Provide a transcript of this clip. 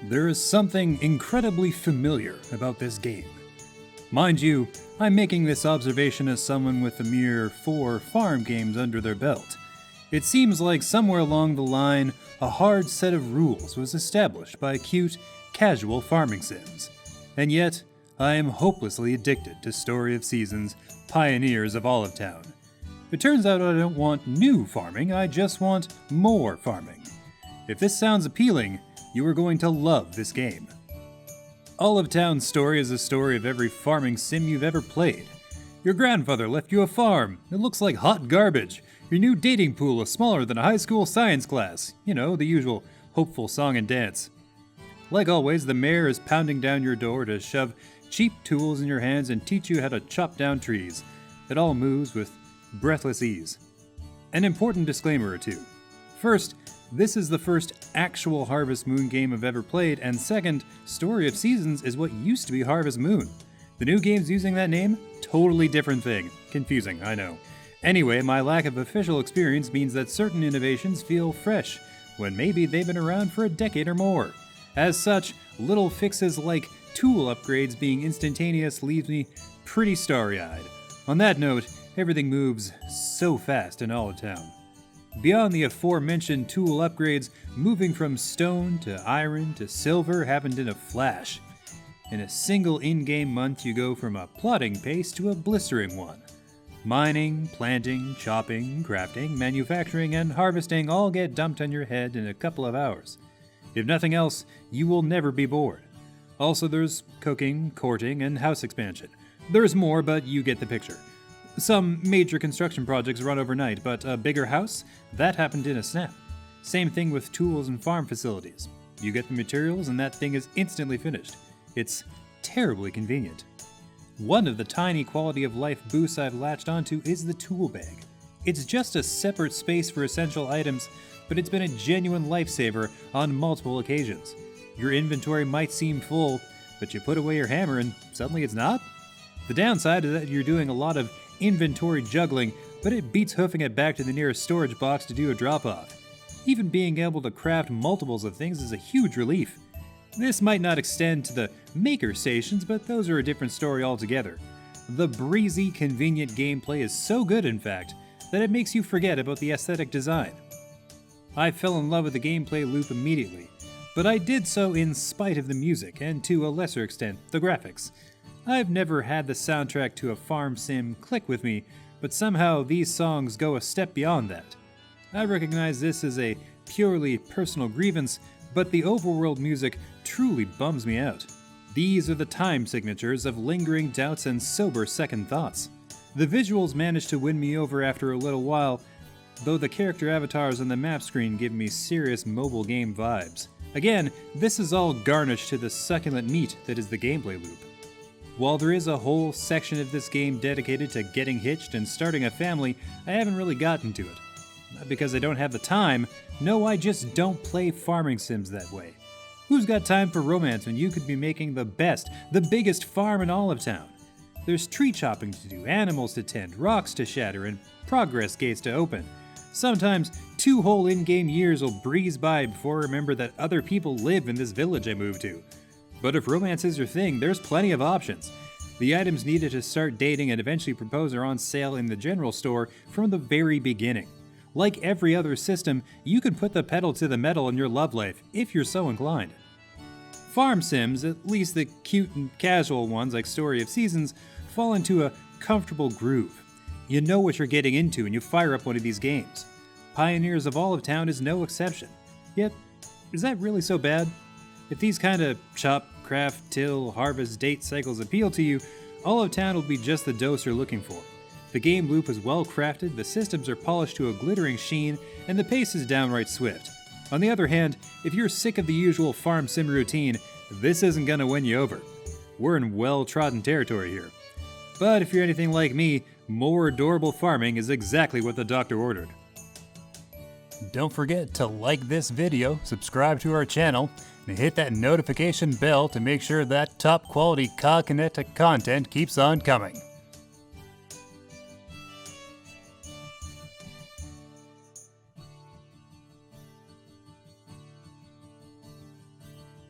There is something incredibly familiar about this game. Mind you, I'm making this observation as someone with a mere 4 farm games under their belt. It seems like somewhere along the line, a hard set of rules was established by cute, casual farming sims. And yet, I am hopelessly addicted to Story of Seasons, Pioneers of Olive Town. It turns out I don't want new farming, I just want more farming. If this sounds appealing, you are going to love this game. Olive Town's story is a story of every farming sim you've ever played. Your grandfather left you a farm. It looks like hot garbage. Your new dating pool is smaller than a high school science class. You know, the usual hopeful song and dance. Like always, the mayor is pounding down your door to shove cheap tools in your hands and teach you how to chop down trees. It all moves with breathless ease. An important disclaimer or two. First, this is the first actual Harvest Moon game I've ever played, and second, Story of Seasons is what used to be Harvest Moon. The new game's using that name? Totally different thing. Confusing, I know. Anyway, my lack of official experience means that certain innovations feel fresh, when maybe they've been around for a decade or more. As such, little fixes like tool upgrades being instantaneous leaves me pretty starry-eyed. On that note, everything moves so fast in Olive Town. Beyond the aforementioned tool upgrades, moving from stone to iron to silver happened in a flash. In a single in-game month, you go from a plodding pace to a blistering one. Mining, planting, chopping, crafting, manufacturing, and harvesting all get dumped on your head in a couple of hours. If nothing else, you will never be bored. Also, there's cooking, courting, and house expansion. There's more, but you get the picture. Some major construction projects run overnight, but a bigger house? That happened in a snap. Same thing with tools and farm facilities. You get the materials and that thing is instantly finished. It's terribly convenient. One of the tiny quality of life boosts I've latched onto is the tool bag. It's just a separate space for essential items, but it's been a genuine lifesaver on multiple occasions. Your inventory might seem full, but you put away your hammer and suddenly it's not? The downside is that you're doing a lot of inventory juggling, but it beats hoofing it back to the nearest storage box to do a drop-off. Even being able to craft multiples of things is a huge relief. This might not extend to the maker stations, but those are a different story altogether. The breezy, convenient gameplay is so good, in fact, that it makes you forget about the aesthetic design. I fell in love with the gameplay loop immediately, but I did so in spite of the music, and to a lesser extent, the graphics. I've never had the soundtrack to a farm sim click with me, but somehow these songs go a step beyond that. I recognize this as a purely personal grievance, but the overworld music truly bums me out. These are the time signatures of lingering doubts and sober second thoughts. The visuals manage to win me over after a little while, though the character avatars on the map screen give me serious mobile game vibes. Again, this is all garnished to the succulent meat that is the gameplay loop. While there is a whole section of this game dedicated to getting hitched and starting a family, I haven't really gotten to it. Not because I don't have the time, no, I just don't play farming sims that way. Who's got time for romance when you could be making the biggest farm in Olive Town? There's tree chopping to do, animals to tend, rocks to shatter, and progress gates to open. Sometimes 2 whole in-game years will breeze by before I remember that other people live in this village I moved to. But if romance is your thing, there's plenty of options. The items needed to start dating and eventually propose are on sale in the general store from the very beginning. Like every other system, you can put the pedal to the metal in your love life if you're so inclined. Farm sims, at least the cute and casual ones like Story of Seasons, fall into a comfortable groove. You know what you're getting into when you fire up one of these games. Pioneers of Olive Town is no exception. Yet, is that really so bad? If these kind of chop, craft, till, harvest, date cycles appeal to you, Olive Town will be just the dose you're looking for. The game loop is well crafted, the systems are polished to a glittering sheen, and the pace is downright swift. On the other hand, if you're sick of the usual farm sim routine, this isn't gonna win you over. We're in well-trodden territory here. But if you're anything like me, more adorable farming is exactly what the doctor ordered. Don't forget to like this video, subscribe to our channel, and hit that notification bell to make sure that top quality COGconnected content keeps on coming.